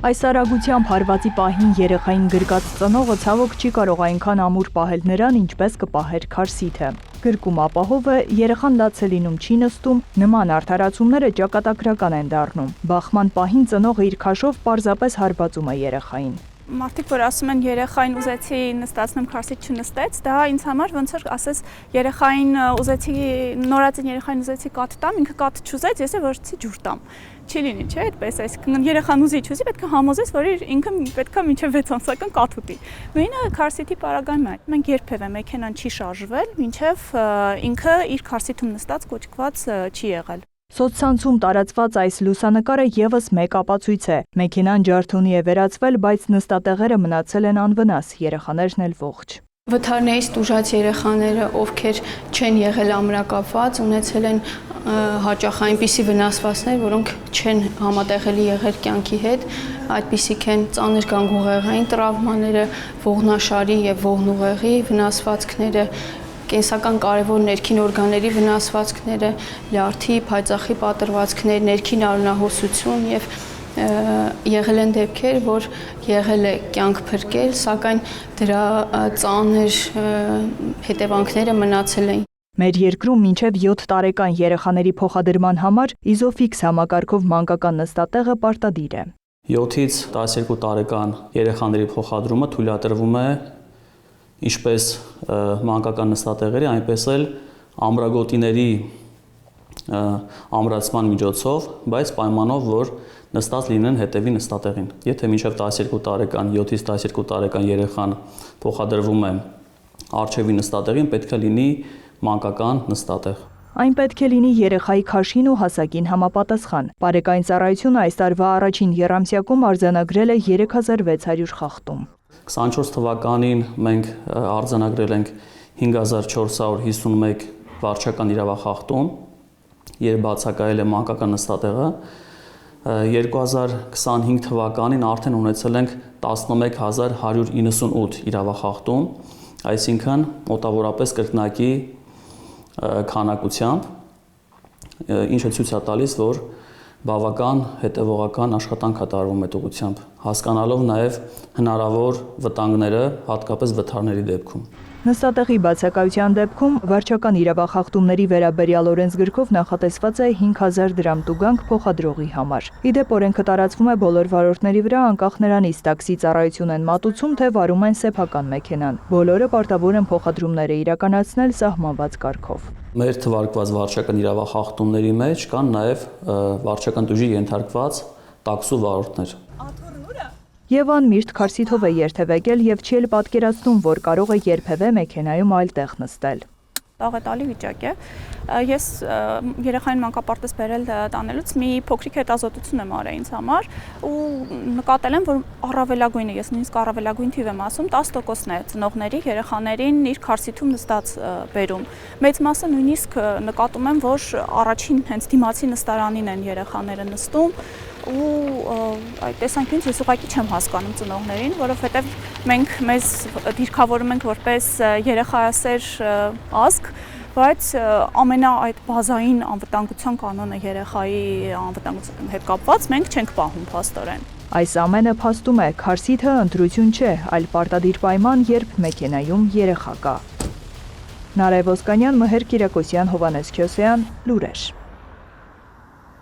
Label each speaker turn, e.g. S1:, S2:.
S1: Այս արագությամբ հարվածի պահին երեխային գրկած ծնողը ցավոք չի կարող այնքան ամուր պահել նրան, ինչպես կպահեր քարսիթը։ Գրկում ապահովը երեխան լաց է լինում, չի նստում, նման արդարացումները ճակատագրական են դառնում։ Բախման պահին ծնողը իր քաշով պարզապես հարվածում է երեխային։
S2: Մարդիկ, որ ասում են երեխային ուզեցի նստացնեմ, քարսիթ չնստեց, դա ինձ համար ոնց որ ասես երեխային ուզեցի, նորածին երեխային ուզեցի կաթ տամ, ինքը կաթ չուզեց, ես էլ որոշեցի ջուր տամ։ Չի լինի, չէ՞, այդպես, այսինքն երեխան ուզի չուզի, պետք է համոզես, որ ինքը պետք է մինչև 6 ամսական կաթ ուտի։ Նույնը քարսիթի պարագայում է։ Մենք երբևէ մեքենան չի շարժվել, մինչև ինքը իր քարսիթում նստած կոչկված չի եղել։
S1: Սոցցանցում տարածված այս լուսանկարը եւս մեկ ապացույց է։ Մեքենան ջարդոնի է վերածվել, բայց նստատեղերը մնացել են անվնաս, երեխաներն էլ ողջ։
S3: Վթարներից տուժած երեխաները, ովքեր չեն եղել ամրակապված, ունեցել են հաճախ այնպիսի վնասվածքներ, որոնք չեն համատեղելի եղել կյանքի հետ, այդպիսիք են ծանր գանգուղեղային տրավմաները, ողնաշարի եւ ողնուղեղի վնասվածքները, կենսական կարևոր ներքին օրգանների վնասվածքները, լյարդի, փայծաղի պատրվածքներ, ներքին արյունահոսություն եւ եղել են դեպքեր, որ եղել է կյանք փրկել, սակայն դրա ծանր հետևանքները մնացել են։
S1: Մեր երկրում մինչև 7 տարեկան երեխաների փոխադրման համար իզոֆիքս համակարգով մանկական նստատեղը պարտադիր է։
S4: 7-ից 12 տարեկան երեխաների փոխադրումը թույլատրվում է ինչպես մանկական նստատեղերի, այնպես էլ ամրագոտիների ամրացման միջոցով, բայց պայմանով, որ նստած լինեն հետևի նստատեղին։ Եթե մինչև 12 տարեկան, 7-ից 12 տարեկան երեխան փոխադրվում է առջևի նստատեղին, պետք է լինի մանկական նստատեղ։
S1: Այն պետք է լինի երեխայի քաշին ու հասակին համապատասխան։ Բարեկային ծառայությունը այս տարվա առաջին եռամսյակում արձանագրել է 3600 խախտում։
S4: 24 թվականին մենք արձանագրել ենք 5451 վարչական իրավախախտում, երբ բացակայել է մանկական նստատեղը, 2025 թվականին արդեն ունեցել ենք 11198 իրավախախտում, այսինքն մոտավորապես կրկնակի քանակությամբ, ինչը ցույց է տալիս, որ բավական հետևողական աշխատանք է տարվում այդ ուղղությամբ, հասկանալով նաև հնարավոր վտանգները, հատկապես վթարների դեպքում։
S1: Նստատեղի բացակայության դեպքում վարչական իրավախախտումների վերաբերյալ օրենսգրքով նախատեսված է 5000 դրամ տուգանք փոխադրողի համար։ Իդեպ օրենքը տարածվում է բոլոր վարորդների վրա, անկախ նրանից տաքսի ծառայություն են մատուցում, թե վարում են սեփական մեքենան։ Բոլորը պարտավոր են փոխադրումները իրականացնել սահմանված կարգով։
S4: Մեր թվարկված վարչական իրավախախտումների մեջ կան նաև վարչական տուժի ենթարկված տաքսու վարորդներ։
S1: Եվան միշտ քարսիթով է երթևեկել եւ չի էլ պատկերացնում, որ կարող է երբևէ մեքենայում այլ տեղ նստել։
S2: Տաղետալի վիճակ է։ Ես երեխային մանկապարտեզ բերել տանելուց մի փոքրիկ հետազոտություն եմ արել ինձ համար ու նկատել եմ, որ առավելագույնը, ես նույնիսկ առավելագույն թիվ եմ ասում, 10%-ն է ծնողների երեխաներին իր քարսիթում նստած բերում։ Մեծ մասը նույնիսկ նկատում եմ, որ առաջին հենց դիմացի նստարանին են երեխաները նստում ու այդ տեսանկյունից ես ուղղակի չեմ հասկանում ծնողներին, որովհետև մենք մեզ դիրքավորում ենք որպես երեխայասեր ազգ, բայց ամենա այդ բազային անվտանգության կանոնը երեխայի անվտանգության հետ կապված մենք չենք պահում փաստորեն։
S1: Այս ամենը փաստում է, քարսիթը ընտրություն չէ, այլ պարտադիր պայման, երբ մեքենայում երեխա կա։ Նարեկ Ոսկանյան, Մհեր Կիրակոսյան, Հովհաննես Քյոսեյան, Լուրեր։